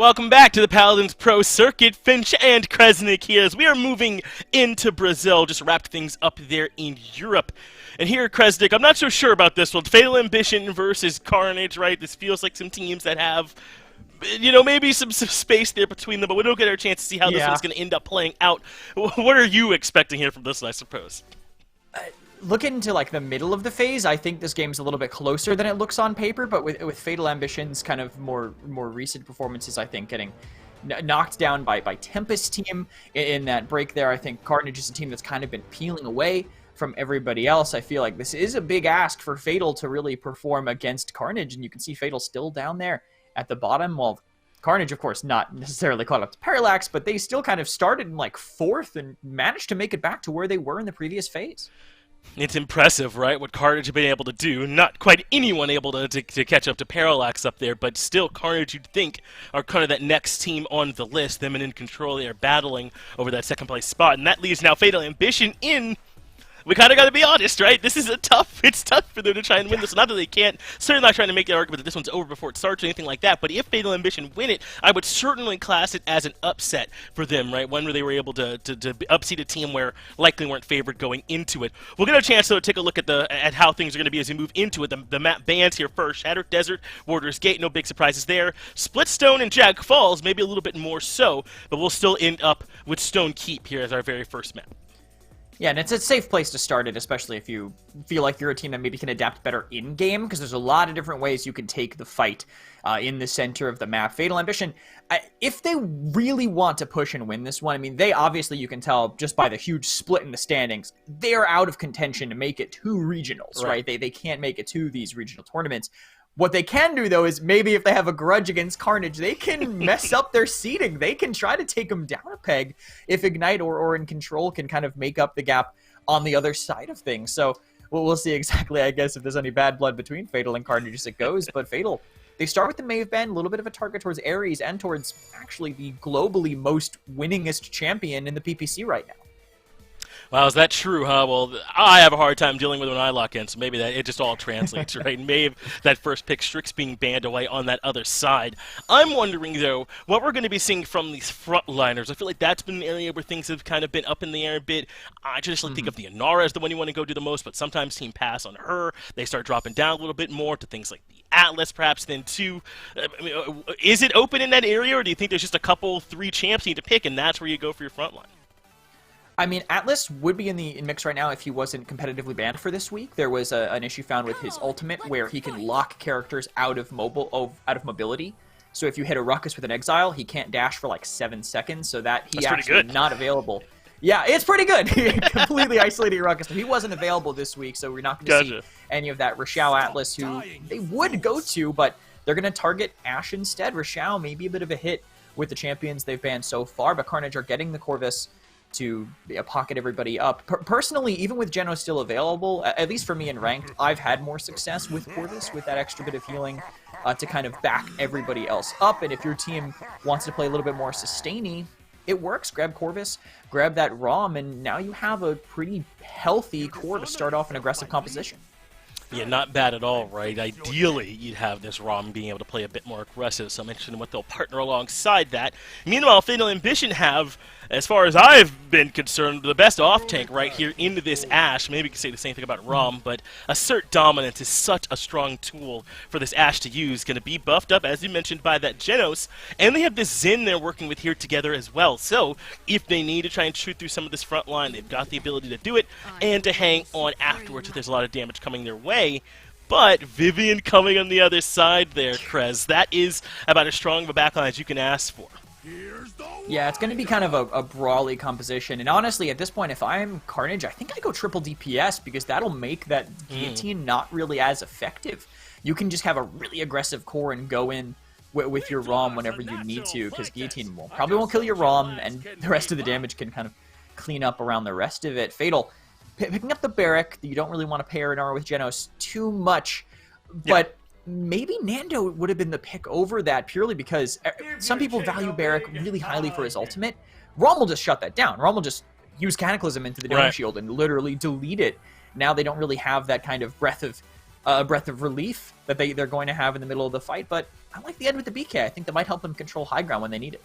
Welcome back to the Paladins Pro Circuit. Finch and Kresnik here as we are moving into Brazil. Just wrapped things up there in Europe. And here, Kresnik, I'm not so sure about this one. Fatal Ambition versus Carnage, right? This feels like some teams that have, you know, maybe some space there between them, but we don't get our chance to see how this one's going to end up playing out. What are you expecting here from this one, I suppose? Looking into like the middle of the phase, I think this game's a little bit closer than it looks on paper, but with Fatal Ambition's kind of more recent performances, I think getting knocked down by Tempest team in that break there. I think Carnage is a team that's kind of been peeling away from everybody else. I feel like this is a big ask for Fatal to really perform against Carnage, and you can see Fatal still down there at the bottom. Well, Carnage, of course, not necessarily caught up to Parallax, but they still kind of started in like 4th and managed to make it back to where they were in the previous phase. It's impressive, right, what Carnage have been able to do. Not quite anyone able to catch up to Parallax up there, but still Carnage, you'd think, are kind of that next team on the list. Them and In Control, they are battling over that second place spot, and that leaves now Fatal Ambition in. We kind of got to be honest, right? This is it's tough for them to try and win this. Not that they can't. Certainly not trying to make the argument that this one's over before it starts or anything like that. But if Fatal Ambition win it, I would certainly class it as an upset for them, right? One where they were able to upseed a team where likely weren't favored going into it. We'll get a chance, though, to take a look at how things are going to be as we move into it. The map bands here first. Shattered Desert, Warder's Gate, no big surprises there. Splitstone and Jag Falls, maybe a little bit more so, but we'll still end up with Stone Keep here as our very first map. Yeah, and it's a safe place to start it, especially if you feel like you're a team that maybe can adapt better in-game, because there's a lot of different ways you can take the fight in the center of the map. Fatal Ambition, if they really want to push and win this one, I mean, they obviously, you can tell just by the huge split in the standings, they are out of contention to make it to regionals, right? They can't make it to these regional tournaments. What they can do, though, is maybe if they have a grudge against Carnage, they can mess up their seeding. They can try to take them down a peg if Ignite or In Control can kind of make up the gap on the other side of things. So we'll see exactly, I guess, if there's any bad blood between Fatal and Carnage as it goes. But Fatal, they start with the Maeve Band, a little bit of a target towards Ares and towards actually the globally most winningest champion in the PPC right now. Wow, is that true, huh? Well, I have a hard time dealing with when I lock in, so maybe that it just all translates, right? Maybe that first pick, Strix being banned away on that other side. I'm wondering, though, what we're going to be seeing from these frontliners. I feel like that's been an area where things have kind of been up in the air a bit. I traditionally think of the Inara as the one you want to go do the most, but sometimes team pass on her. They start dropping down a little bit more to things like the Atlas, perhaps, then too. Is it open in that area, or do you think there's just a couple, 3 champs you need to pick, and that's where you go for your frontline? I mean, Atlas would be in the mix right now if he wasn't competitively banned for this week. There was an issue found with his ultimate where he can lock characters out of mobility. So if you hit a Ruckus with an Exile, he can't dash for like 7 seconds, so that he actually not available. Yeah, it's pretty good. Completely isolated Ruckus. But he wasn't available this week, so we're not going to see any of that Rashao Atlas, who they would go to, but they're going to target Ashe instead. Rashao may be a bit of a hit with the champions they've banned so far, but Carnage are getting the Corvus to pocket everybody up. Personally, even with Geno still available, at least for me in Ranked, I've had more success with Corvus, with that extra bit of healing to kind of back everybody else up. And if your team wants to play a little bit more sustainy, it works. Grab Corvus, grab that ROM, and now you have a pretty healthy core to start off an aggressive composition. Yeah, not bad at all, right? Ideally, you'd have this ROM being able to play a bit more aggressive, so I'm interested in what they'll partner alongside that. Meanwhile, Fatal Ambition have, as far as I've been concerned, the best off-tank right here into this Ashe. Maybe you could say the same thing about ROM, but Assert Dominance is such a strong tool for this Ashe to use. Going to be buffed up, as you mentioned, by that Genos, and they have this Zen they're working with here together as well. So, if they need to try and shoot through some of this front line, they've got the ability to do it, and to hang on afterwards if there's a lot of damage coming their way. But Vivian coming on the other side there, Krez. That is about as strong of a backline as you can ask for. Yeah, it's going to be kind of a brawly composition. And honestly, at this point, if I'm Carnage, I think I go triple DPS, because that'll make that Guillotine not really as effective. You can just have a really aggressive core and go in with your ROM whenever you need to, because Guillotine probably won't kill your ROM, and the rest of the damage can kind of clean up around the rest of it. Fatal picking up the Barrack, you don't really want to pair an R with Genos too much, but maybe Nando would have been the pick over that purely because some people value Barrack really highly for his ultimate. Rom will just shut that down. Rom will just use Cataclysm into the Dome Shield and literally delete it. Now they don't really have that kind of breath of a breath of relief that they're going to have in the middle of the fight. But I like the end with the BK. I think that might help them control high ground when they need it.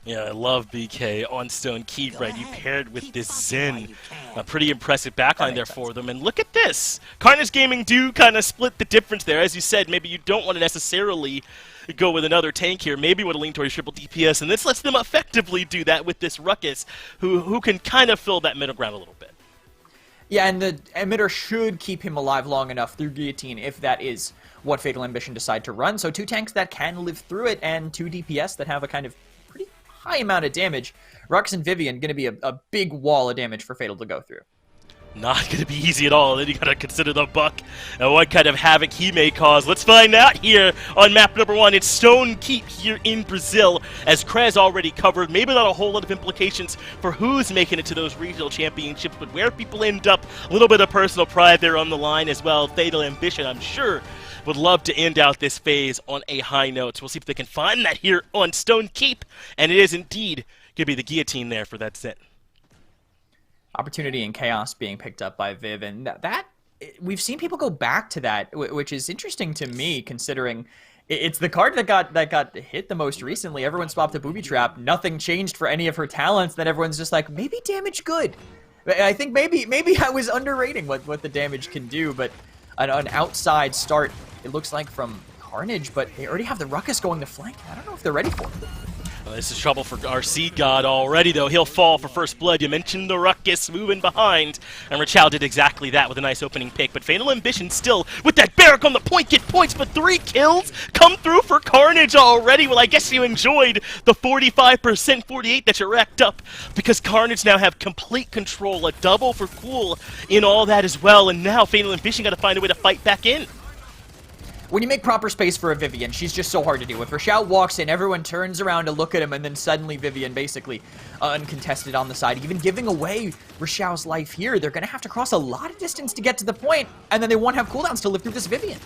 Yeah, I love BK on Stone Keep, right? You paired with this Zen. A pretty impressive backline there for them. And look at this. Carnage Gaming do kind of split the difference there. As you said, maybe you don't want to necessarily go with another tank here. Maybe want to lean towards triple DPS. And this lets them effectively do that with this Ruckus, who can kind of fill that middle ground a little bit. Yeah, and the emitter should keep him alive long enough through Guillotine if that is what Fatal Ambition decide to run. So 2 tanks that can live through it, and 2 DPS that have a kind of pretty high amount of damage. Rux and Vivian going to be a big wall of damage for Fatal to go through. Not going to be easy at all. Then you got to consider the Buck and what kind of havoc he may cause. Let's find out here on map number 1. It's Stone Keep here in Brazil, as Krez already covered. Maybe not a whole lot of implications for who's making it to those regional championships, but where people end up, a little bit of personal pride there on the line as well. Fatal Ambition, I'm sure, would love to end out this phase on a high note. So we'll see if they can find that here on Stone Keep, and it is indeed going to be the guillotine there for that Zen. Opportunity and Chaos being picked up by Viv, and that we've seen people go back to that, which is interesting to me, considering it's the card that got hit the most recently. Everyone swapped a Booby Trap. Nothing changed for any of her talents. Then everyone's just like, maybe damage good. I think maybe I was underrating what the damage can do, but an outside start, it looks like, from Carnage, but they already have the Ruckus going to flank. I don't know if they're ready for it. Well, this is trouble for our Seed God already, though. He'll fall for first blood. You mentioned the Ruckus moving behind, and Rachel did exactly that with a nice opening pick. But Fatal Ambition still, with that Barrack on the point, get points, but 3 kills come through for Carnage already. Well, I guess you enjoyed the 45%, 48 that you racked up, because Carnage now have complete control, a double for Cool in all that as well, and now Fatal Ambition got to find a way to fight back in. When you make proper space for a Vivian, she's just so hard to deal with. Rachel walks in, everyone turns around to look at him, and then suddenly Vivian basically uncontested on the side, even giving away Rachel's life here. They're going to have to cross a lot of distance to get to the point, and then they won't have cooldowns to live through this Vivian.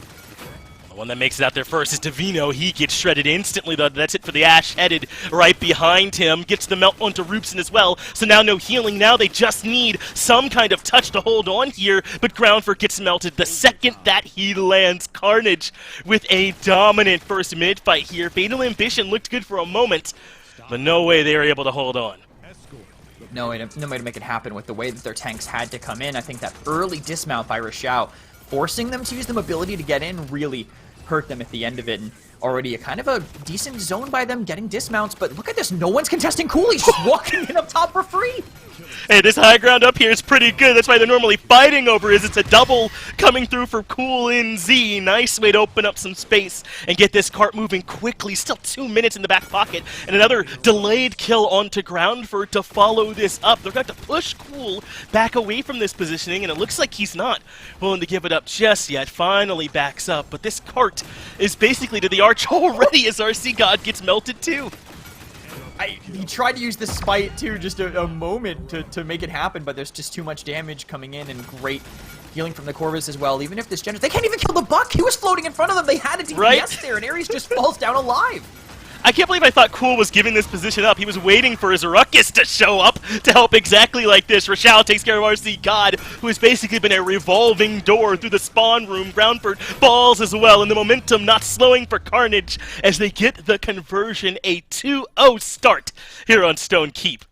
The one that makes it out there first is Divino. He gets shredded instantly, though. That's it for the Ash headed right behind him. Gets the melt onto Roopson as well. So now no healing. Now they just need some kind of touch to hold on here. But Groundford gets melted the second that he lands. Carnage with a dominant first mid fight here. Fatal Ambition looked good for a moment, but no way they were able to hold on. No way to make it happen with the way that their tanks had to come in. I think that early dismount by Rachel, forcing them to use the mobility to get in, really hurt them at the end of it. And already a kind of a decent zone by them getting dismounts, but look at this, no one's contesting Cool. He's just walking in up top for free. Hey, this high ground up here is pretty good. That's why they're normally fighting over is it's a double coming through for Cool in Z. Nice way to open up some space and get this cart moving quickly. Still 2 minutes in the back pocket. And another delayed kill onto Groundford to follow this up. They're going to push Cool back away from this positioning, and it looks like he's not willing to give it up just yet. Finally backs up, but this cart is basically to the arch already as RC God gets melted too. He tried to use the spite too, just a moment to make it happen, but there's just too much damage coming in, and great healing from the Corvus as well. Even if this Genesis, they can't even kill the Buck. He was floating in front of them. They had a DPS there, and Ares just falls down alive. I can't believe I thought Cool was giving this position up. He was waiting for his Ruckus to show up to help exactly like this. Rachel takes care of RC God, who has basically been a revolving door through the spawn room. Groundford falls as well, and the momentum not slowing for Carnage as they get the conversion, a 2-0 start here on Stone Keep.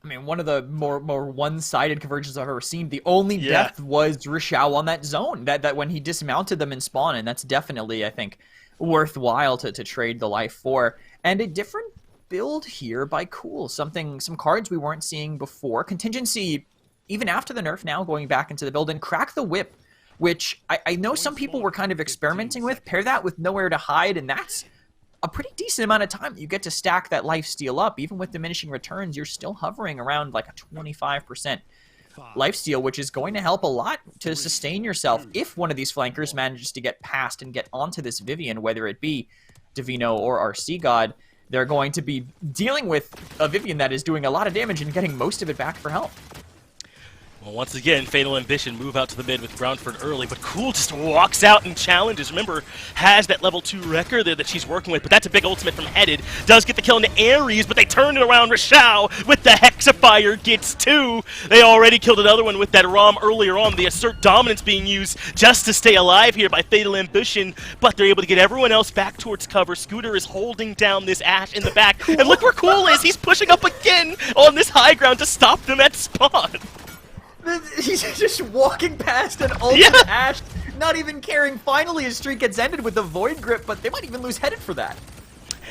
I mean, one of the more one-sided conversions I've ever seen. The only death was Rachel on that zone, that when he dismounted them in spawn, and that's definitely, I think, worthwhile to trade the life for. And a different build here by Cool, some cards we weren't seeing before. Contingency, even after the nerf now, going back into the build, and Crack the Whip, which I know some people were kind of experimenting with. Pair that with Nowhere to Hide, and that's a pretty decent amount of time you get to stack that life steal up. Even with diminishing returns, you're still hovering around like a 25% lifesteal, which is going to help a lot to sustain yourself if one of these flankers manages to get past and get onto this Vivian, whether it be Divino or RC God. They're going to be dealing with a Vivian that is doing a lot of damage and getting most of it back for health. Well, once again, Fatal Ambition move out to the mid with Groundford early, but Cool just walks out and challenges. Remember, has that level 2 wrecker there that she's working with, but that's a big ultimate from Headed. Does get the kill into Ares, but they turn it around. Rashao with the Hexifier gets 2. They already killed another one with that ROM earlier on. The Assert Dominance being used just to stay alive here by Fatal Ambition, but they're able to get everyone else back towards cover. Scooter is holding down this Ashe in the back, and look where Cool is. He's pushing up again on this high ground to stop them at spawn. He's just walking past an ultimate Ashe, not even caring. Finally, his streak gets ended with the Void Grip, but they might even lose Headed for that.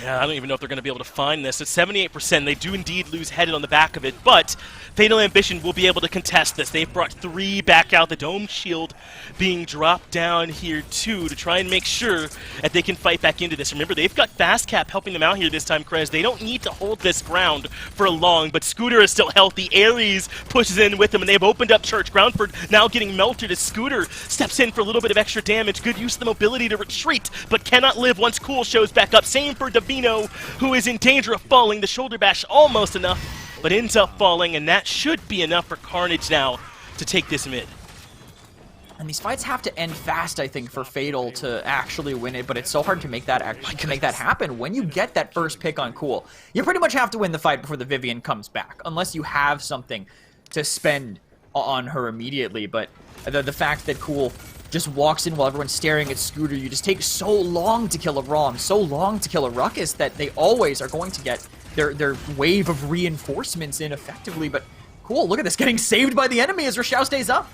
Yeah, I don't even know if they're going to be able to find this. At 78%, they do indeed lose Headed on the back of it, but Fatal Ambition will be able to contest this. They've brought 3 back out. The Dome Shield being dropped down here, too, to try and make sure that they can fight back into this. Remember, they've got Fast Cap helping them out here this time, Krez. They don't need to hold this ground for long, but Scooter is still healthy. Ares pushes in with them, and they've opened up Church. Groundford now getting melted as Scooter steps in for a little bit of extra damage. Good use of the mobility to retreat, but cannot live once Cool shows back up. Same for Davino, who is in danger of falling. The shoulder bash almost enough, but ends up falling, and that should be enough for Carnage now to take this mid. And these fights have to end fast, I think, for Fatal to actually win it, but it's so hard to make that happen. When you get that first pick on Cool, you pretty much have to win the fight before the Vivian comes back, unless you have something to spend on her immediately. But the fact that Cool just walks in while everyone's staring at Scooter, you just take so long to kill a ROM, so long to kill a Ruckus, that they always are going to get their wave of reinforcements in effectively. But Cool, look at this, getting saved by the enemy as Rashao stays up.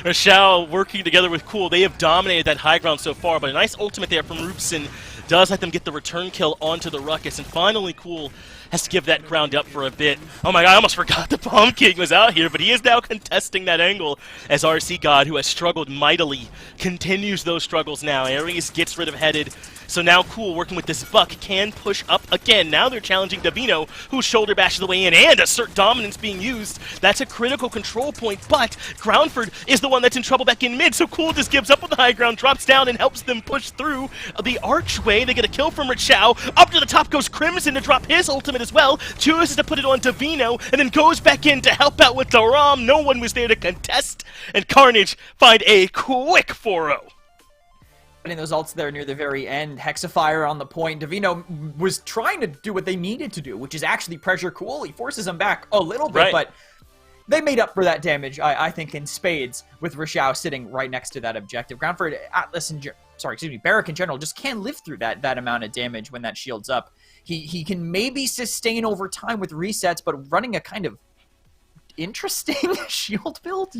Rashao working together with Cool. They have dominated that high ground so far, but a nice ultimate there from Roopson does let them get the return kill onto the Ruckus, and finally Cool has to give that ground up for a bit. Oh my god, I almost forgot the Bomb King was out here, but he is now contesting that angle as RC God, who has struggled mightily, continues those struggles now. Ares gets rid of Headed, so now Cool, working with this Buck, can push up again. Now they're challenging Davino, who shoulder bashes the way in, and Assert Dominance being used. That's a critical control point, but Groundford is the one that's in trouble back in mid, so Cool just gives up on the high ground, drops down, and helps them push through the archway. They get a kill from Rashao. Up to the top goes Crimson to drop his ultimate as well, chooses to put it on Davino, and then goes back in to help out with the ROM. No one was there to contest, and Carnage find a quick 4-0. Putting those ults there near the very end, Hexifier on the point. Davino was trying to do what they needed to do, which is actually pressure Cool. He forces them back a little bit, but they made up for that damage, I think, in spades, with Rashao sitting right next to that objective. Groundford, Atlas, and Barrack in general just can't live through that amount of damage when that shield's up. He can maybe sustain over time with resets, but running a kind of interesting shield build,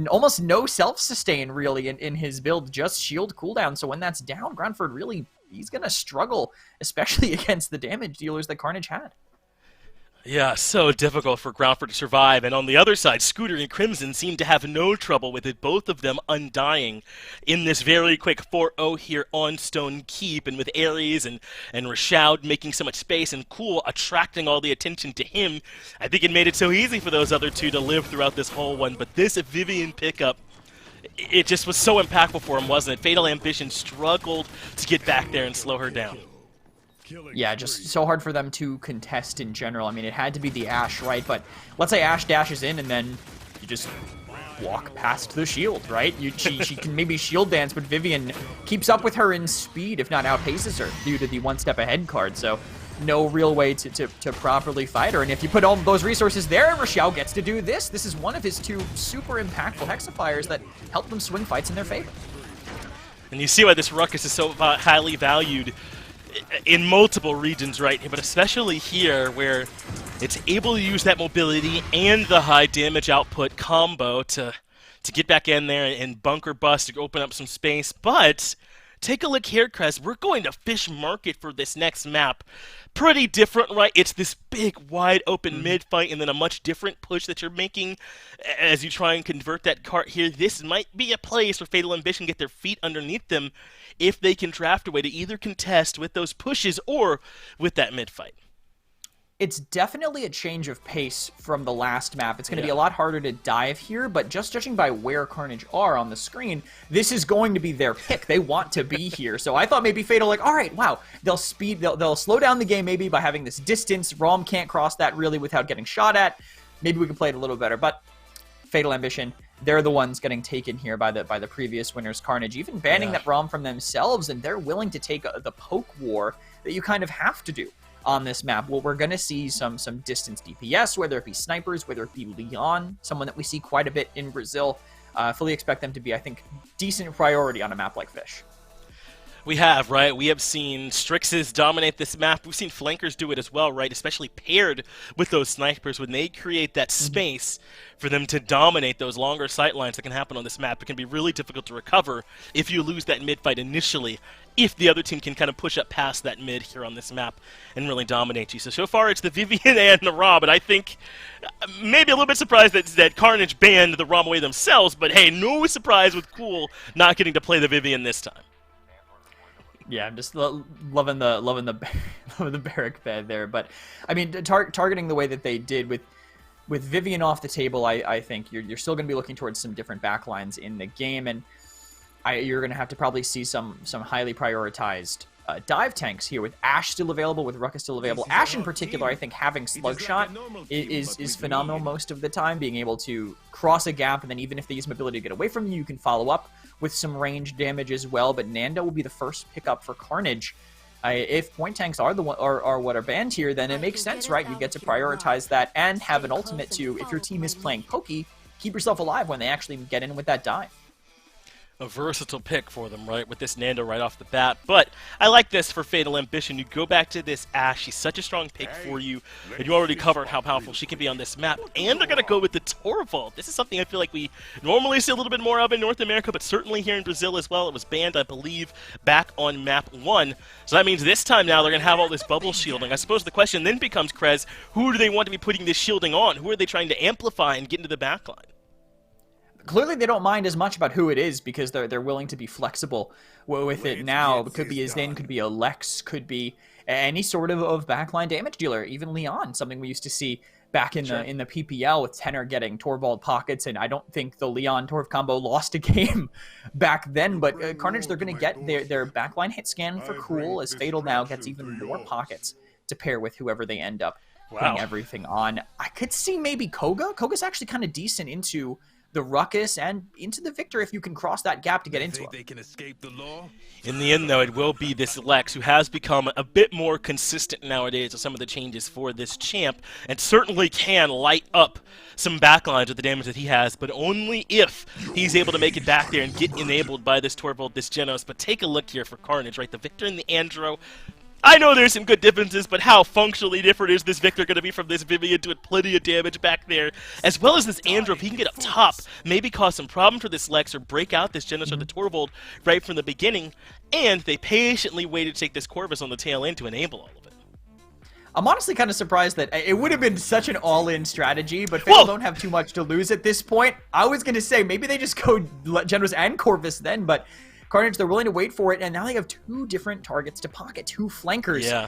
almost no self-sustain really in his build, just shield cooldown. So when that's down, Groundford really, he's going to struggle, especially against the damage dealers that Carnage had. Yeah, so difficult for Groundford to survive, and on the other side, Scooter and Crimson seem to have no trouble with it, both of them undying in this very quick 4-0 here on Stone Keep, and with Ares and Rashao making so much space, and Cool attracting all the attention to him. I think it made it so easy for those other two to live throughout this whole one, but this Vivian pickup, it just was so impactful for him, wasn't it? Fatal Ambition struggled to get back there and slow her down. Yeah, just so hard for them to contest in general. I mean, it had to be the Ashe, right? But let's say Ashe dashes in and then you just walk past the shield, right? She can maybe shield dance, but Vivian keeps up with her in speed, if not outpaces her, due to the one step ahead card. So no real way to properly fight her. And if you put all those resources there, Rashao gets to do this. This is one of his 2 super impactful Hexifiers that help them swing fights in their favor. And you see why this Ruckus is so highly valued in multiple regions right here, but especially here where it's able to use that mobility and the high damage output combo to get back in there and bunker bust to open up some space. But take a look here, Krez. We're going to Fish Market for this next map. Pretty different, right? It's this big, wide open mid fight and then a much different push that you're making as you try and convert that cart here. This might be a place where Fatal Ambition get their feet underneath them if they can draft a way to either contest with those pushes or with that mid fight. It's definitely a change of pace from the last map. It's going to be a lot harder to dive here, but just judging by where Carnage are on the screen, this is going to be their pick. They want to be here. So I thought maybe Fatal, like, all right, wow, they'll slow down the game maybe by having this distance. ROM can't cross that really without getting shot at. Maybe we can play it a little better, but Fatal Ambition, they're the ones getting taken here by the previous winners, Carnage, even banning that ROM from themselves, and they're willing to take the poke war that you kind of have to do on this map. Well, we're going to see some distance DPS, whether it be snipers, whether it be Leon, someone that we see quite a bit in Brazil. Fully expect them to be, I think, decent priority on a map like Fish. We have, right? We have seen Strixes dominate this map. We've seen flankers do it as well, right? Especially paired with those snipers when they create that space for them to dominate those longer sight lines that can happen on this map. It can be really difficult to recover if you lose that mid fight initially, if the other team can kind of push up past that mid here on this map and really dominate you. So far it's the Vivian and the Ra, but I think maybe a little bit surprised that Carnage banned the Rom away themselves, but hey, no surprise with Cool not getting to play the Vivian this time. Yeah, I'm just loving the barrack bed there. But I mean, targeting the way that they did with Vivian off the table, I think you're still going to be looking towards some different backlines in the game, and you're going to have to probably see some highly prioritized dive tanks here with Ashe still available, with Ruckus still available. Ashe in particular, I think having Slugshot is phenomenal most of the time, being able to cross a gap, and then even if they use mobility to get away from you, you can follow up with some range damage as well. But Nando will be the first pickup for Carnage. If point tanks are what are banned here, then it makes sense, right? You get to prioritize that and have an ultimate to, if your team is playing pokey, keep yourself alive when they actually get in with that dive. A versatile pick for them, right, with this Nando right off the bat. But I like this for Fatal Ambition. You go back to this Ashe. She's such a strong pick for you, and you already covered how powerful she can be on this map. And they're going to go with the Torvald. This is something I feel like we normally see a little bit more of in North America, but certainly here in Brazil as well. It was banned, I believe, back on map 1. So that means this time now they're going to have all this bubble shielding. I suppose the question then becomes, Krez, who do they want to be putting this shielding on? Who are they trying to amplify and get into the backline? Clearly, they don't mind as much about who it is because they're willing to be flexible with it now. It could be a Zane, could be a Lex, could be any sort of backline damage dealer, even Leon, something we used to see back in the PPL with Tenor getting Torvald pockets, and I don't think the Leon-Torv combo lost a game back then, but Carnage, they're going to get their backline hit scan for Cruel, as Fatal now gets even more pockets to pair with whoever they end up putting everything on. I could see maybe Koga. Koga's actually kind of decent into the Ruckus and into the Victor if you can cross that gap to get into it. They can escape the law? In the end, though, it will be this Lex, who has become a bit more consistent nowadays with some of the changes for this champ, and certainly can light up some backlines with the damage that he has, but only if he's able to make it back there and get enabled by this Torvald, this Genos. But take a look here for Carnage, right? The Victor and the Andro. I know there's some good differences, but how functionally different is this Victor going to be from this Vivian, doing plenty of damage back there, as well as this Andro. If he can get up top, maybe cause some problem for this Lex or break out this Genos or the Torvald right from the beginning, and they patiently waited to take this Corvus on the tail end to enable all of it. I'm honestly kind of surprised that it would have been such an all-in strategy, but Fatal don't have too much to lose at this point. I was going to say, maybe they just go Genos and Corvus then, but Carnage, they're willing to wait for it, and now they have two different targets to pocket, two flankers. Yeah.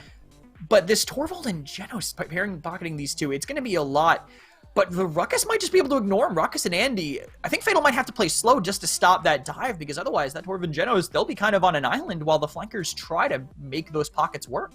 But this Torvald and Genos, pocketing these two, it's going to be a lot. But the Ruckus might just be able to ignore him. Ruckus and Andy, I think Fatal might have to play slow just to stop that dive, because otherwise that Torvald and Genos, they'll be kind of on an island while the flankers try to make those pockets work.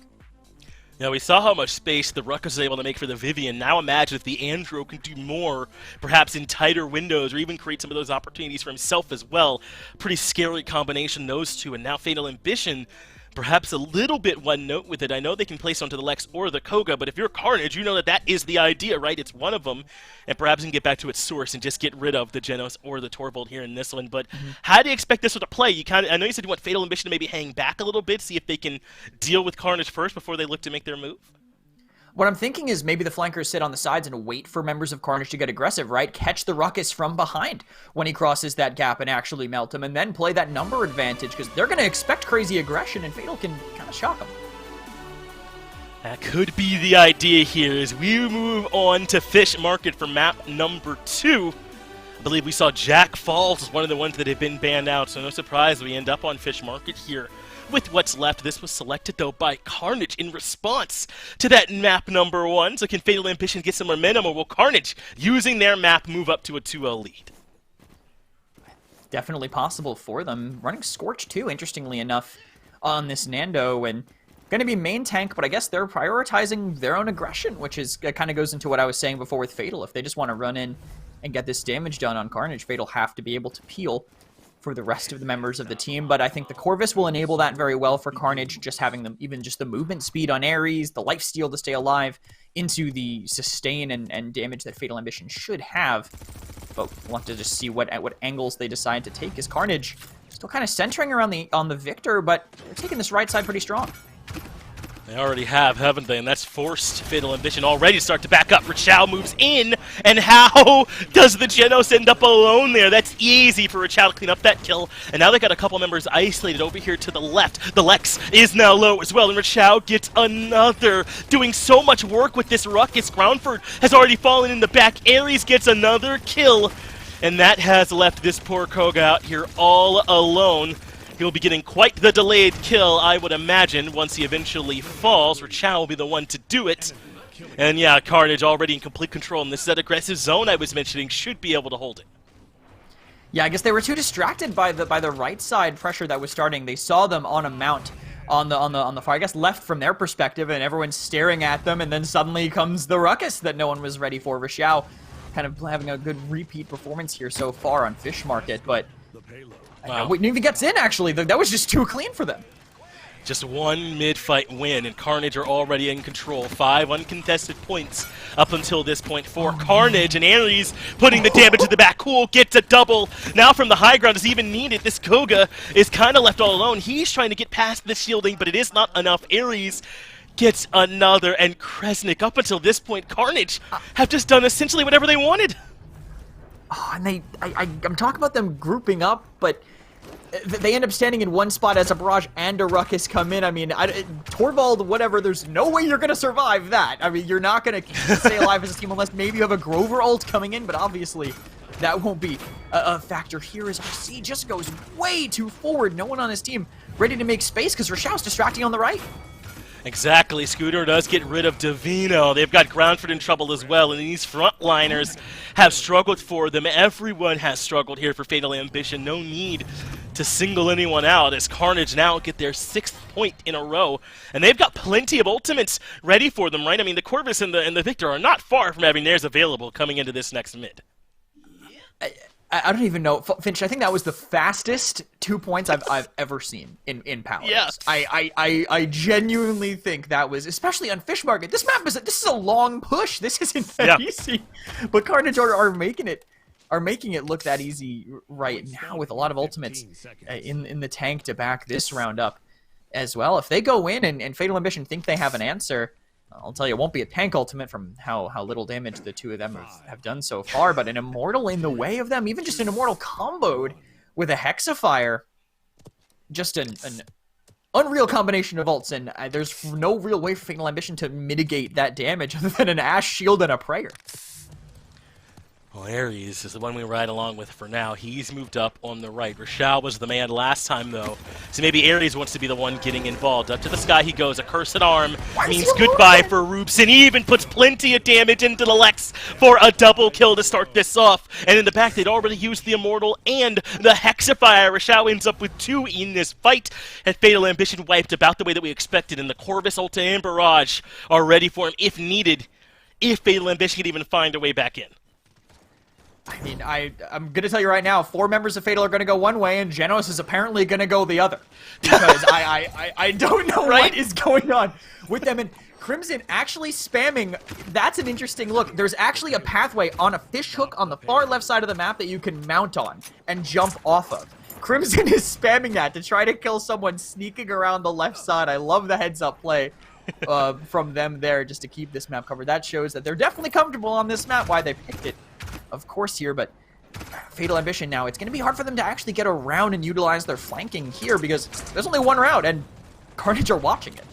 Now, we saw how much space the Ruckus is able to make for the Vivian. Now imagine if the Andro can do more, perhaps in tighter windows, or even create some of those opportunities for himself as well. Pretty scary combination, those two. And now Fatal Ambition, perhaps a little bit one note with it. I know they can place onto the Lex or the Koga, but if you're Carnage, you know that is the idea, right? It's one of them, and perhaps you can get back to its source and just get rid of the Genos or the Torvald here in this one. But how do you expect this one to play? I know you said you want Fatal Ambition to maybe hang back a little bit, see if they can deal with Carnage first before they look to make their move. What I'm thinking is maybe the flankers sit on the sides and wait for members of Carnage to get aggressive, right? Catch the Ruckus from behind when he crosses that gap and actually melt him, and then play that number advantage, because they're going to expect crazy aggression, and Fatal can kind of shock them. That could be the idea here as we move on to Fish Market for map number 2. I believe we saw Jack Falls as one of the ones that have been banned out, so no surprise we end up on Fish Market here. With what's left, this was selected, though, by Carnage in response to that map number 1. So can Fatal Ambition get some momentum, or will Carnage, using their map, move up to a 2-0 lead? Definitely possible for them. Running Scorch, too, interestingly enough, on this Nando, and going to be main tank, but I guess they're prioritizing their own aggression, which is kind of goes into what I was saying before with Fatal. If they just want to run in and get this damage done on Carnage, Fate will have to be able to peel for the rest of the members of the team, but I think the Corvus will enable that very well for Carnage, just having them, even just the movement speed on Ares, the lifesteal to stay alive, into the sustain and damage that Fatal Ambition should have. But we'll have to just see what angles they decide to take, as Carnage still kind of centering around on the Victor, but they're taking this right side pretty strong. They already have, haven't they? And that's forced Fatal Ambition already to start to back up. Rachao moves in, and how does the Genos end up alone there? That's easy for Rachao to clean up that kill. And now they got a couple members isolated over here to the left. The Lex is now low as well, and Rachao gets another. Doing so much work with this Ruckus. Groundford has already fallen in the back. Ares gets another kill, and that has left this poor Koga out here all alone. He'll be getting quite the delayed kill, I would imagine, once he eventually falls. Rachao will be the one to do it. And yeah, Carnage already in complete control, and this is that aggressive zone I was mentioning should be able to hold it. Yeah, I guess they were too distracted by the right side pressure that was starting. They saw them on a mount on the far, I guess, left from their perspective, and everyone's staring at them, and then suddenly comes the Ruckus that no one was ready for. Rachao kind of having a good repeat performance here so far on Fish Market, but Wow. Wait, Navy gets in, actually. That was just too clean for them. Just one mid-fight win, and Carnage are already in control. 5 uncontested points up until this point for Carnage, and Ares putting the damage to the back. Cool, gets a double. Now from the high ground, does he even need it? This Koga is kind of left all alone. He's trying to get past the shielding, but it is not enough. Ares gets another, and Kresnik, up until this point, Carnage have just done essentially whatever they wanted. Oh, and I'm talking about them grouping up, but they end up standing in one spot as a barrage and a Ruckus come in. I mean, Torvald, whatever, there's no way you're going to survive that. I mean, you're not going to stay alive as a team unless maybe you have a Grover ult coming in, but obviously that won't be a factor here, as RC just goes way too forward. No one on his team ready to make space because Rashao's distracting on the right. Exactly. Scooter does get rid of Divino. They've got Groundford in trouble as well, and these frontliners have struggled for them. Everyone has struggled here for Fatal Ambition. No need to single anyone out, as Carnage now get their 6th point in a row, and they've got plenty of ultimates ready for them, right? I mean, the Corvus and the Victor are not far from having theirs available coming into this next mid. I don't even know, Finch. I think that was the fastest 2 points I've ever seen in Paladins. Yeah. I genuinely think that was, especially on Fish Market. This map is a long push. This isn't that easy, but Carnage are making it look that easy right now with a lot of ultimates in the tank to back this round up as well. If they go in and Fatal Ambition think they have an answer, I'll tell you, it won't be a tank ultimate from how little damage the two of them have done so far, but an Immortal in the way of them, even just an Immortal comboed with a Hexafire, just an unreal combination of ults, and there's no real way for Fatal Ambition to mitigate that damage other than an Ash Shield and a Prayer. Well, Ares is the one we ride along with for now. He's moved up on the right. Rachao was the man last time, though. So maybe Ares wants to be the one getting involved. Up to the sky he goes. A Cursed Arm means goodbye for Roobson. He even puts plenty of damage into the Lex for a double kill to start this off. And in the back, they'd already used the Immortal and the Hexafire. Rachao ends up with 2 in this fight. And Fatal Ambition wiped about the way that we expected. And the Corvus, Ulta, and Barrage are ready for him if needed. If Fatal Ambition can even find a way back in. I mean, I'm going to tell you right now, 4 members of Fatal are going to go one way, and Genos is apparently going to go the other. Because I don't know what is going on with them. And Crimson actually spamming, that's an interesting look. There's actually a pathway on a fish hook on the far left side of the map that you can mount on and jump off of. Crimson is spamming that to try to kill someone sneaking around the left side. I love the heads-up play from them there just to keep this map covered. That shows that they're definitely comfortable on this map, why they picked it, of course, here. But Fatal Ambition now, it's going to be hard for them to actually get around and utilize their flanking here because there's only one route, and Carnage are watching it.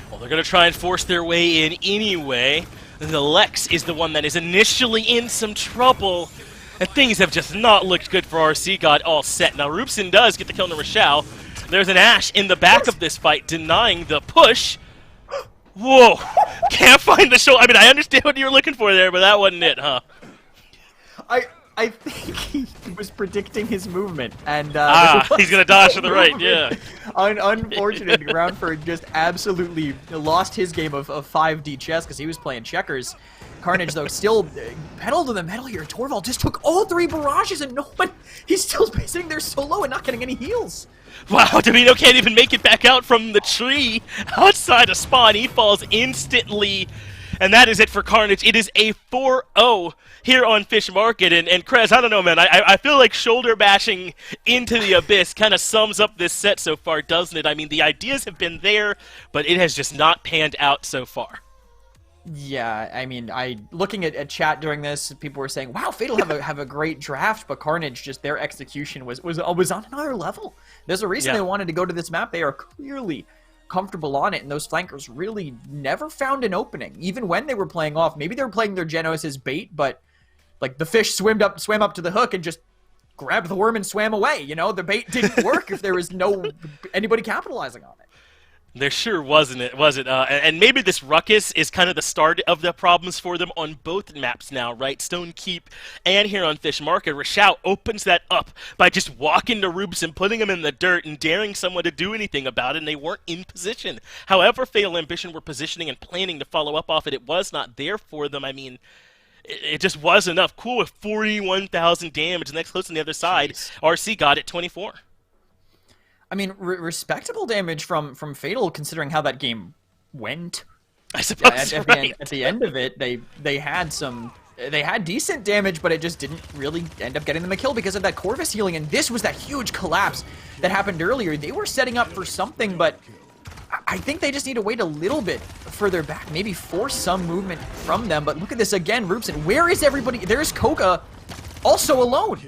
Well, they're going to try and force their way in anyway. The Lex is the one that is initially in some trouble, and things have just not looked good for RC God all set. Now, Roobson does get the kill on Rachao. There's an Ashe in the back of this fight denying the push. Whoa! Can't find the shoulder. I mean, I understand what you were looking for there, but that wasn't it, huh? I think he was predicting his movement, and he's gonna dodge to the right, yeah. Unfortunate, Groundford just absolutely lost his game of 5D chess because he was playing checkers Carnage, though, still pedal to the metal here. Torvald just took all 3 barrages, and no one... He's still sitting there so low and not getting any heals. Wow, Domino can't even make it back out from the tree outside of spawn. He falls instantly. And that is it for Carnage. It is a 4-0 here on Fish Market. And Krez, I don't know, man. I feel like shoulder bashing into the abyss kind of sums up this set so far, doesn't it? I mean, the ideas have been there, but it has just not panned out so far. Yeah, I mean, looking at chat during this, people were saying, "Wow, Fatal have a great draft," but Carnage, just their execution was on another level. There's a reason they wanted to go to this map. They are clearly comfortable on it, and those flankers really never found an opening, even when they were playing off. Maybe they were playing their Genos as bait, but like the fish swam up to the hook and just grabbed the worm and swam away. You know, the bait didn't work if there was anybody capitalizing on it. There sure wasn't it, was it? And maybe this ruckus is kind of the start of the problems for them on both maps now, right? Stone Keep and here on Fish Market. Rashao opens that up by just walking to Rubes and putting him in the dirt and daring someone to do anything about it, and they weren't in position. However, Fatal Ambition were positioning and planning to follow up off it. It was not there for them. I mean, it just was enough. Cool with 41,000 damage. And next close on the other side, RC got it 24. I mean, respectable damage from Fatal, considering how that game went. I suppose at the end of it, they had decent damage, but it just didn't really end up getting them a kill because of that Corvus healing. And this was that huge collapse that happened earlier. They were setting up for something, but I think they just need to wait a little bit further back, maybe force some movement from them. But look at this again, Roopson. Where is everybody? There's Koga, also alone.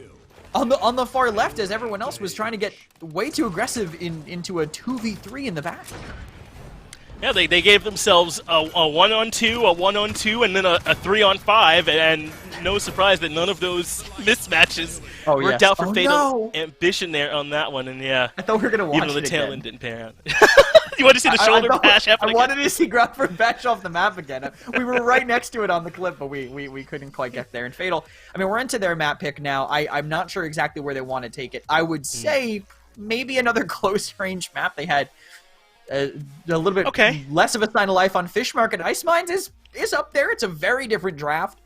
On the far left, as everyone else was trying to get way too aggressive into a 2v3 in the back. Yeah, they gave themselves a 1-on-2, a 1-on-2, and then a 3-on-5, and no surprise that none of those mismatches worked out for Fatal Ambition there on that one. And yeah, I thought we were gonna watch even though the it tail again. end didn't pan out. You want to see the shoulder bash happen I wanted to see Grunford bash off the map again. We were right next to it on the clip, but we couldn't quite get there. And Fatal, I mean, we're into their map pick now. I'm not sure exactly where they want to take it. I would say maybe another close range map. They had a little bit less of a sign of life on Fish Market. Ice Mines is up there. It's a very different draft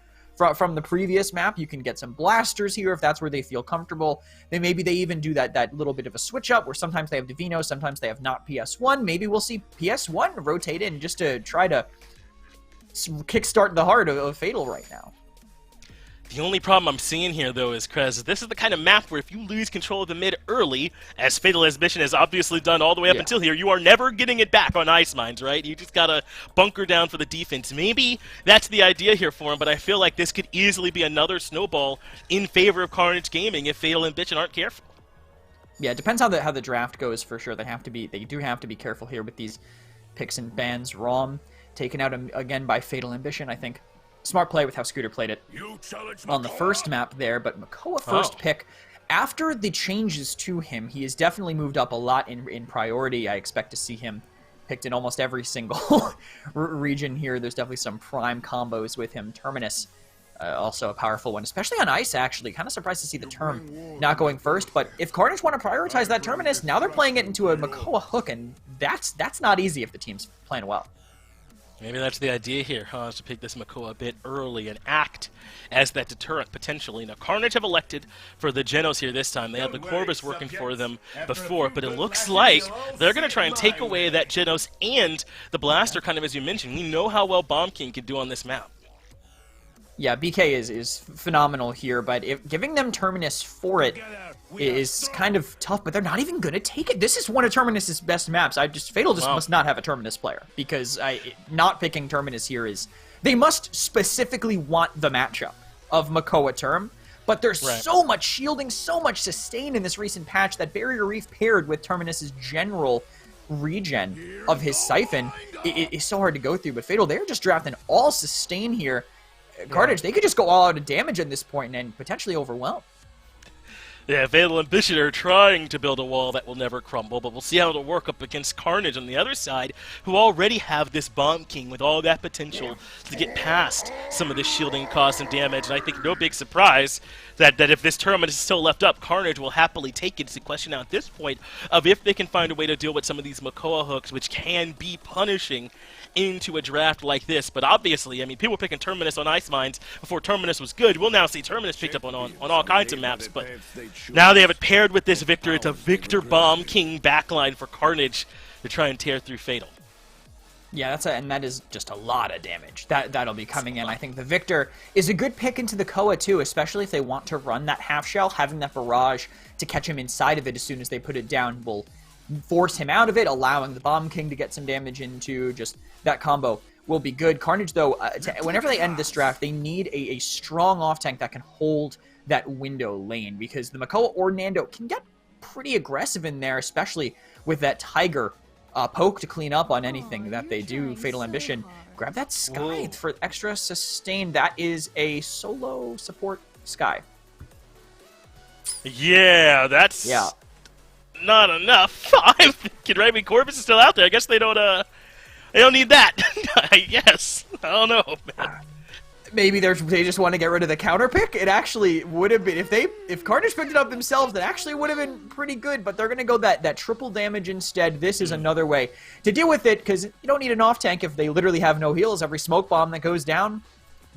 from the previous map. You can get some blasters here if that's where they feel comfortable. Then maybe they even do that little bit of a switch up where sometimes they have Divino, sometimes they have not PS1. Maybe we'll see PS1 rotate in just to try to kickstart the heart of Fatal right now. The only problem I'm seeing here, though, is, Krez, this is the kind of map where if you lose control of the mid early, as Fatal Ambition has obviously done all the way up until here, you are never getting it back on Ice Mines, right? You just gotta bunker down for the defense. Maybe that's the idea here for him, but I feel like this could easily be another snowball in favor of Carnage Gaming if Fatal Ambition aren't careful. Yeah, it depends how the draft goes for sure. They do have to be careful here with these picks and bans. Rom taken out again by Fatal Ambition, I think. Smart play with how Scooter played it on the first map there, but Makoa first pick. After the changes to him, he has definitely moved up a lot in priority. I expect to see him picked in almost every single region here. There's definitely some prime combos with him. Terminus, also a powerful one, especially on Ice, actually. Kind of surprised to see the Term not going first, but if Carnage want to prioritize that Terminus, now they're playing it into a Makoa hook, and that's not easy if the team's playing well. Maybe that's the idea here, huh? Is to pick this Makoa a bit early and act as that deterrent, potentially. Now, Carnage have elected for the Genos here this time. They had the Corvus working for them before, but it looks like they're going to try and take away that Genos and the Blaster, kind of as you mentioned. We know how well Bomb King can do on this map. Yeah, BK is phenomenal here, but giving them Terminus for it is kind of tough, but they're not even going to take it. This is one of Terminus's best maps. Fatal must not have a Terminus player, because not picking Terminus here is... They must specifically want the matchup of Makoa Term, but there's so much shielding, so much sustain in this recent patch that Barrier Reef paired with Terminus's general regen of his Siphon is so hard to go through, but Fatal, they're just drafting all sustain here. Carnage, they could just go all out of damage at this point and potentially overwhelm. Yeah, Fatal Ambition are trying to build a wall that will never crumble, but we'll see how it'll work up against Carnage on the other side, who already have this Bomb King with all that potential to get past some of the shielding cost and damage. And I think no big surprise that if this tournament is still left up, Carnage will happily take it. It's a question now at this point of if they can find a way to deal with some of these Makoa hooks, which can be punishing into a draft like this. But obviously, I mean, people were picking Terminus on Ice Mines before Terminus was good. We'll now see Terminus picked up on all kinds of maps, but now they have it paired with this Victor. It's a Victor Bomb King backline for Carnage to try and tear through Fatal. Yeah, and that is just a lot of damage. That'll be coming in. I think the Victor is a good pick into the Koa too, especially if they want to run that half shell. Having that barrage to catch him inside of it as soon as they put it down will force him out of it, allowing the Bomb King to get some damage into. Just that combo will be good. Carnage, though, whenever they end this draft, they need a strong off-tank that can hold that window lane, because the Makoa or Nando can get pretty aggressive in there, especially with that Tiger poke to clean up on anything that they do. Fatal Ambition, grab that Scythe for extra sustain. That is a solo support Sky. Yeah, that's not enough. I'm thinking, right? I mean, Corvus is still out there. I guess they don't need that. I guess. I don't know, man. Maybe they just want to get rid of the counter pick. It actually would have been, if Carnage picked it up themselves, that actually would have been pretty good, but they're going to go that triple damage instead. This is another way to deal with it, because you don't need an off tank if they literally have no heals. Every smoke bomb that goes down,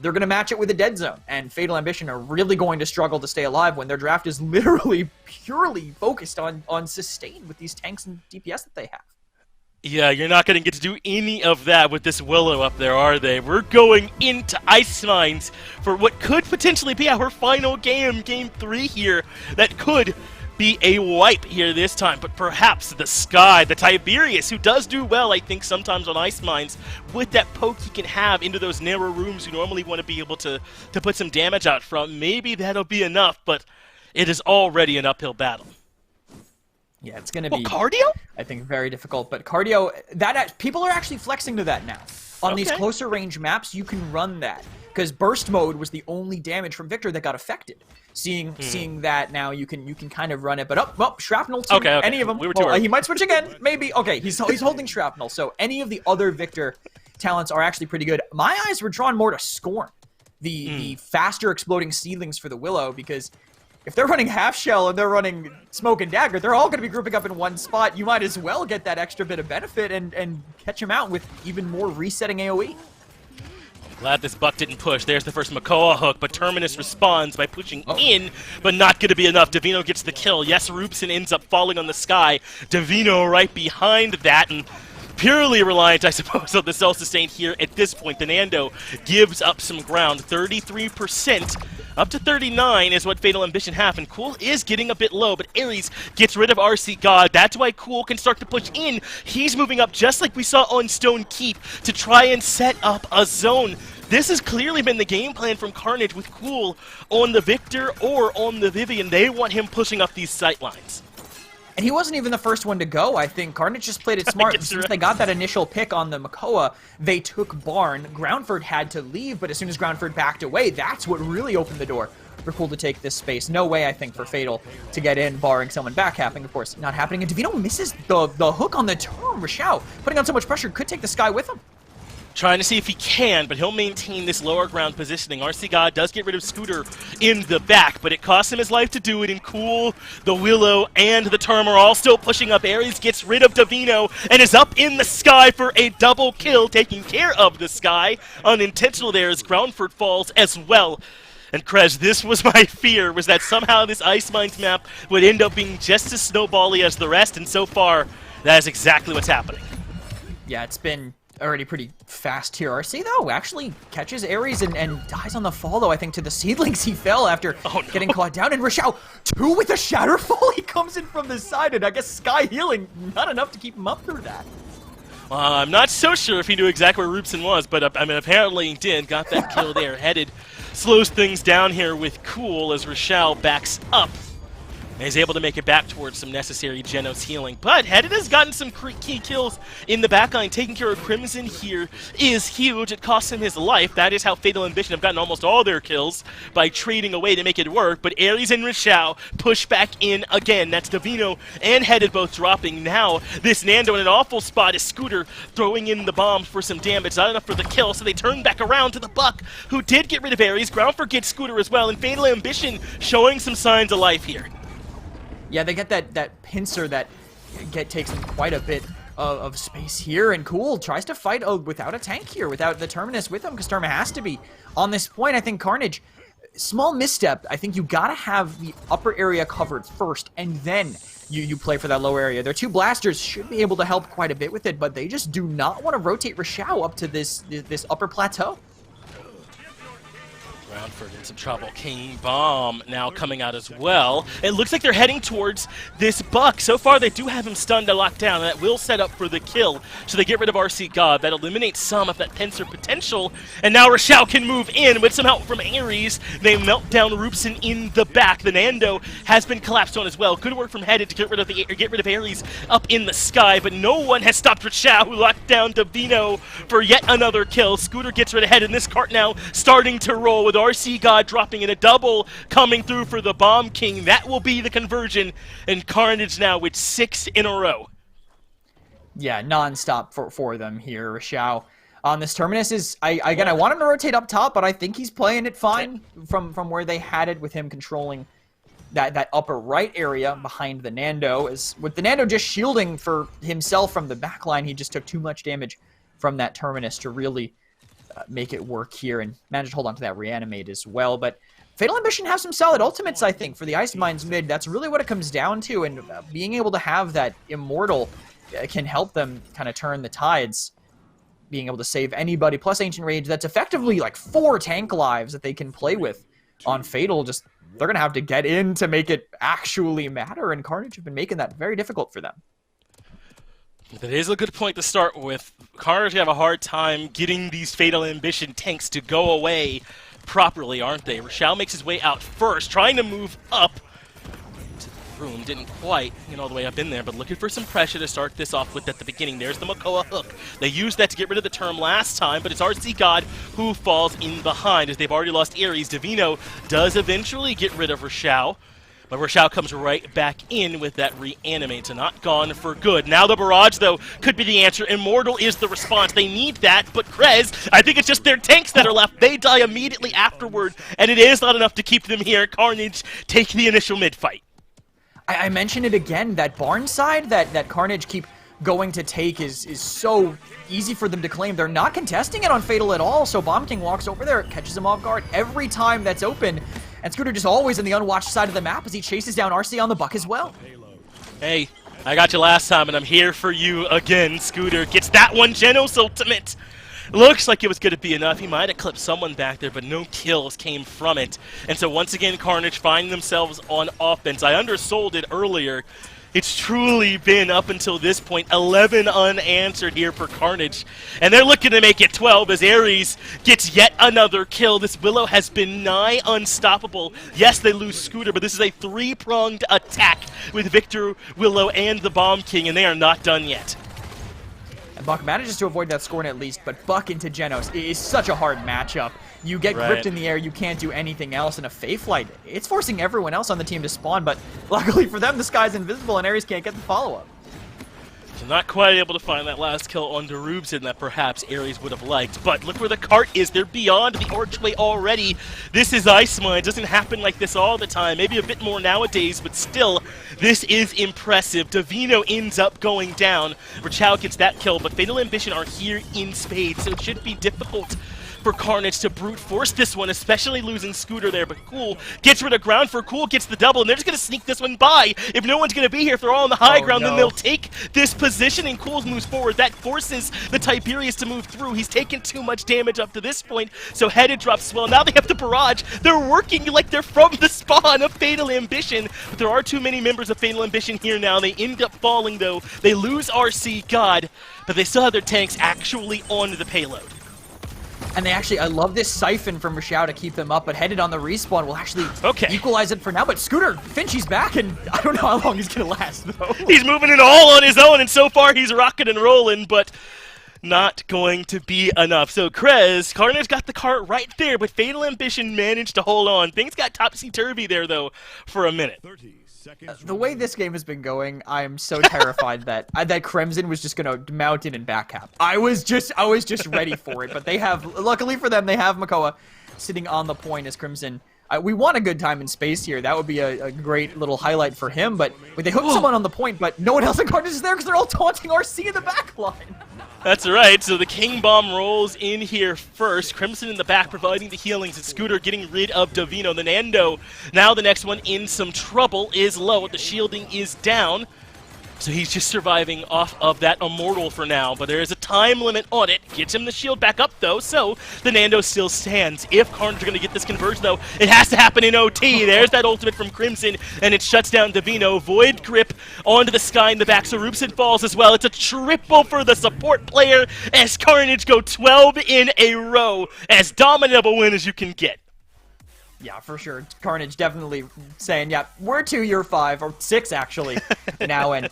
they're going to match it with a dead zone, and Fatal Ambition are really going to struggle to stay alive when their draft is literally purely focused on sustain with these tanks and DPS that they have. Yeah, you're not going to get to do any of that with this Willow up there, are they? We're going into Ice Mines for what could potentially be our final game, Game 3 here. That could be a wipe here this time, but perhaps the Sky, the Tiberius, who does do well, I think, sometimes on Ice Mines, with that poke he can have into those narrow rooms you normally want to be able to put some damage out from. Maybe that'll be enough, but it is already an uphill battle. Yeah, it's going to be, Cardio? I think, very difficult. But Cardio, people are actually flexing to that now. On these closer range maps, you can run that, because Burst Mode was the only damage from Victor that got affected. Seeing that now, you can kind of run it. But Shrapnel too. Okay. Any of them. We were too early. He might switch again. Maybe. Okay, he's holding Shrapnel. So any of the other Victor talents are actually pretty good. My eyes were drawn more to Scorn, the faster exploding seedlings for the Willow, because if they're running Half Shell and they're running Smoke and Dagger, they're all going to be grouping up in one spot. You might as well get that extra bit of benefit and catch them out with even more resetting AoE. Glad this Buck didn't push. There's the first Makoa hook, but Terminus responds by pushing in, but not going to be enough. Davino gets the kill. Yes, Roopson ends up falling on the Sky. Davino right behind that, and purely reliant, I suppose, on the self-sustain here at this point. The Nando gives up some ground. 33%. Up to 39 is what Fatal Ambition have, and Cool is getting a bit low, but Ares gets rid of RC God. That's why Cool can start to push in. He's moving up just like we saw on Stone Keep to try and set up a zone. This has clearly been the game plan from Carnage with Cool on the Victor or on the Vivian. They want him pushing up these sight lines. And he wasn't even the first one to go. I think Carnage just played it smart. Since they got that initial pick on the Makoa, they took Barn. Groundford had to leave, but as soon as Groundford backed away, that's what really opened the door for Cool to take this space. No way, I think, for Fatal to get in, barring someone backcapping. Of course, not happening. And Davino misses the hook on the turn. Rashao, putting on so much pressure, could take the Sky with him. Trying to see if he can, but he'll maintain this lower ground positioning. RC God does get rid of Scooter in the back, but it costs him his life to do it. And Cool, the Willow, and the Term are all still pushing up. Ares gets rid of Davino and is up in the Sky for a double kill, taking care of the Sky. Unintentional there as Groundford falls as well. And Krez, this was my fear, was that somehow this Ice Mines map would end up being just as snowbally as the rest, and so far, that is exactly what's happening. Yeah, it's been already pretty fast here. RC, though, actually catches Ares and dies on the fall, though, I think, to the seedlings. He fell after getting caught down. And Rashao, 2 with a Shatterfall. He comes in from the side, and I guess Sky healing, not enough to keep him up through that. I'm not so sure if he knew exactly where Roopson was, but I mean, apparently he did. Got that kill there. Headed slows things down here with Cool as Rashao backs up. And he's able to make it back towards some necessary Genos healing. But Headed has gotten some key kills in the backline. Taking care of Crimson here is huge. It costs him his life. That is how Fatal Ambition have gotten almost all their kills, by trading away to make it work. But Ares and Rashao push back in again. That's Davino and Headed both dropping. Now this Nando in an awful spot is Scooter throwing in the bombs for some damage. Not enough for the kill, so they turn back around to the Buck, who did get rid of Ares. Groundford gets Scooter as well, and Fatal Ambition showing some signs of life here. Yeah, they get that pincer that takes them quite a bit of space here, and Cool tries to fight without a tank here, without the Terminus with him, because Terma has to be on this point. I think Carnage, small misstep. I think you gotta have the upper area covered first, and then you play for that lower area. Their two blasters should be able to help quite a bit with it, but they just do not want to rotate Rashao up to this upper plateau. Roundford in some trouble. King Bomb now coming out as well. It looks like they're heading towards this Buck. So far, they do have him stunned to lock down, and that will set up for the kill. So they get rid of RC God. That eliminates some of that pincer potential. And now Rashao can move in with some help from Ares. They melt down Roopson in the back. The Nando has been collapsed on as well. Good work from Headed to get rid of Ares up in the sky, but no one has stopped Rashao, who locked down Davino for yet another kill. Scooter gets rid of Head, and this cart now starting to roll with RC God dropping in a double, coming through for the Bomb King. That will be the conversion, and Carnage now with 6 in a row. Yeah, non-stop for them here. Rashao on this Terminus is, I want him to rotate up top, but I think he's playing it fine from where they had it, with him controlling that upper right area behind the Nando. Is with the Nando just shielding for himself from the backline, he just took too much damage from that Terminus to really make it work here, and managed to hold on to that reanimate as well. But Fatal Ambition has some solid ultimates, I think, for the Ice Mines mid. That's really what it comes down to, and being able to have that Immortal can help them kind of turn the tides, being able to save anybody, plus Ancient Rage. That's effectively like 4 tank lives that they can play with on Fatal. Just, they're going to have to get in to make it actually matter, and Carnage have been making that very difficult for them. That is a good point to start with. Carnage have a hard time getting these Fatal Ambition tanks to go away properly, aren't they? Rashao makes his way out first, trying to move up to the room. Didn't quite get all the way up in there, but looking for some pressure to start this off with at the beginning. There's the Makoa hook. They used that to get rid of the Term last time, but it's RC God who falls in behind, as they've already lost Ares. Davino does eventually get rid of Rashao, but Rashao comes right back in with that reanimate, so not gone for good. Now the barrage, though, could be the answer. Immortal is the response. They need that, but Krez, I think it's just their tanks that are left. They die immediately afterward, and it is not enough to keep them here. Carnage take the initial mid-fight. I mentioned it again, that barn side that Carnage keep going to take is so easy for them to claim. They're not contesting it on Fatal at all, so Bomb King walks over there, catches him off guard every time that's open, and Scooter just always on the unwatched side of the map as he chases down RC on the Buck as well. Hey, I got you last time, and I'm here for you again. Scooter gets that one, Genos ultimate. Looks like it was going to be enough. He might have clipped someone back there, but no kills came from it. And so once again, Carnage find themselves on offense. I undersold it earlier. It's truly been, up until this point, 11 unanswered here for Carnage. And they're looking to make it 12 as Ares gets yet another kill. This Willow has been nigh unstoppable. Yes, they lose Scooter, but this is a 3-pronged attack with Victor, Willow, and the Bomb King, and they are not done yet. And Buck manages to avoid that scorn at least, but Buck into Genos is such a hard matchup. You get gripped in the air, you can't do anything else, and a Fae Flight, it's forcing everyone else on the team to spawn, but luckily for them, the sky's invisible and Ares can't get the follow-up. So not quite able to find that last kill on Darubson that perhaps Ares would have liked, but look where the cart is. They're beyond the archway already. This is Ice Mine. It doesn't happen like this all the time, maybe a bit more nowadays, but still, this is impressive. Davino ends up going down. Rachao gets that kill, but Fatal Ambition are here in spades, so it should be difficult for Carnage to brute force this one, especially losing Scooter there, but Cool gets rid of ground for Cool, gets the double, and they're just going to sneak this one by. If no one's going to be here, if they're all on the high ground, then they'll take this position, and Cool moves forward. That forces the Tiberius to move through. He's taken too much damage up to this point, so Headed drops well. Now they have the barrage. They're working like they're from the spawn of Fatal Ambition, but there are too many members of Fatal Ambition here now. They end up falling, though. They lose RC God, but they still have their tanks actually on the payload. And they actually, I love this siphon from Rashao to keep them up, but Headed on the respawn will actually equalize it for now. But Scooter, Finchie's back, and I don't know how long he's going to last, though. He's moving it all on his own, and so far he's rocking and rolling, but not going to be enough. So Krez, Carnage got the cart right there, but Fatal Ambition managed to hold on. Things got topsy-turvy there, though, for a minute. The way this game has been going, I'm so terrified that Crimson was just gonna mount in and backcap. I was just ready for it, but they have, luckily for them, they have Makoa sitting on the point as Crimson We want a good time in space here. That would be a great little highlight for him. But they hook someone on the point, but no one else in Carnage is there because they're all taunting RC in the back line. That's right, so the King Bomb rolls in here first. Crimson in the back providing the healings, and Scooter getting rid of Davino. The Nando, now the next one in some trouble, is low. The shielding is down. So he's just surviving off of that Immortal for now, but there is a time limit on it. Gets him the shield back up, though, so the Nando still stands. If Carnage are going to get this conversion, though, it has to happen in OT. There's that ultimate from Crimson, and it shuts down Davino. Void Grip onto the sky in the back, so Rubson falls as well. It's a triple for the support player as Carnage go 12 in a row. As dominant of a win as you can get. Yeah, for sure. Carnage definitely saying, yeah, we're 2, you're 5, or 6 actually now, and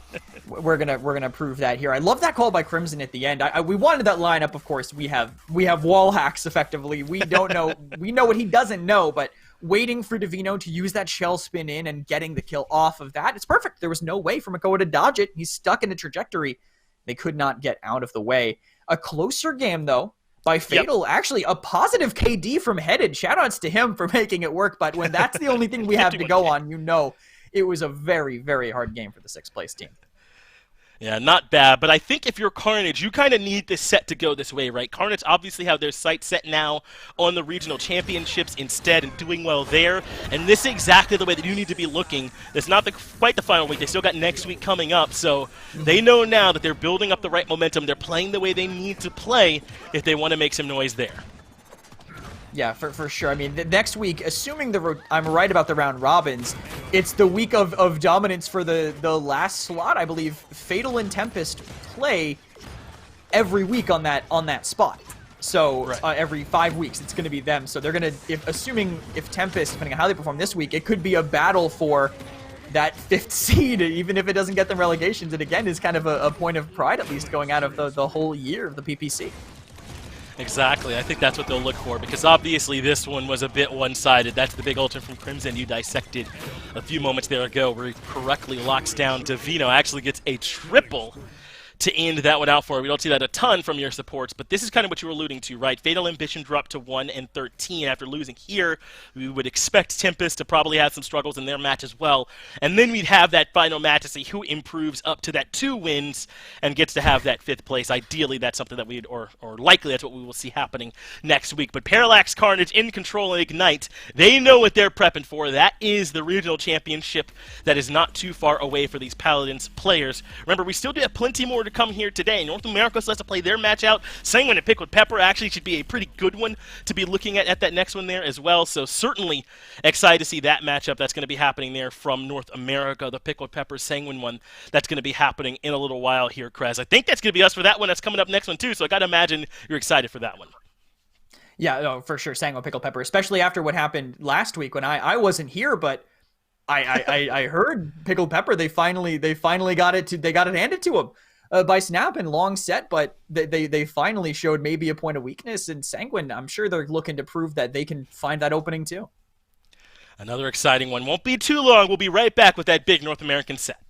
we're gonna prove that here. I love that call by Crimson at the end. We wanted that lineup, of course. We have wall hacks effectively. We don't know. We know what he doesn't know, but waiting for Davino to use that shell spin in and getting the kill off of that, it's perfect. There was no way for Makoa to dodge it. He's stuck in a trajectory. They could not get out of the way. A closer game though. By Fatal, actually a positive KD from Headed. Shoutouts to him for making it work, but when that's the only thing we have to go on, you know it was a very, very hard game for the 6th place team. Yeah, not bad, but I think if you're Carnage, you kind of need this set to go this way, right? Carnage obviously have their sights set now on the regional championships instead and doing well there, and this is exactly the way that you need to be looking. It's not quite the final week. They still got next week coming up, so they know now that they're building up the right momentum. They're playing the way they need to play if they want to make some noise there. Yeah, for sure. I mean, next week, assuming I'm right about the round robins, it's the week of dominance for the last slot. I believe Fatal and Tempest play every week on that spot. So right. Every 5 weeks, it's going to be them. So they're going to, assuming if Tempest, depending on how they perform this week, it could be a battle for that 5th seed, even if it doesn't get them relegations. And again, is kind of a point of pride, at least going out of the whole year of the PPC. Exactly. I think that's what they'll look for, because obviously this one was a bit one-sided. That's the big ultimate from Crimson you dissected a few moments there ago, where he correctly locks down Davino. Actually gets a triple to end that one out for. We don't see that a ton from your supports, but this is kind of what you were alluding to, right? Fatal Ambition dropped to 1 and 13 after losing here. We would expect Tempest to probably have some struggles in their match as well, and then we'd have that final match to see who improves up to that 2 wins and gets to have that 5th place. Ideally, that's something that or likely that's what we will see happening next week. But Parallax, Carnage in control, and Ignite, they know what they're prepping for. That is the regional championship that is not too far away for these Paladins players. Remember, we still do have plenty more to come here today. North America still has to play their match out. Sanguine and Pickled Pepper actually should be a pretty good one to be looking at that next one there as well. So certainly excited to see that matchup that's going to be happening there from North America. The Pickled Pepper Sanguine one that's going to be happening in a little while here, Krez. I think that's going to be us for that one. That's coming up next one too. So I got to imagine you're excited for that one. Yeah, no, for sure. Sanguine Pickled Pepper, especially after what happened last week when I wasn't here, but I heard Pickled Pepper. They finally got it handed to them. By Snap and long set, but they finally showed maybe a point of weakness. And Sanguine, I'm sure they're looking to prove that they can find that opening too. Another exciting one. Won't be too long. We'll be right back with that big North American set.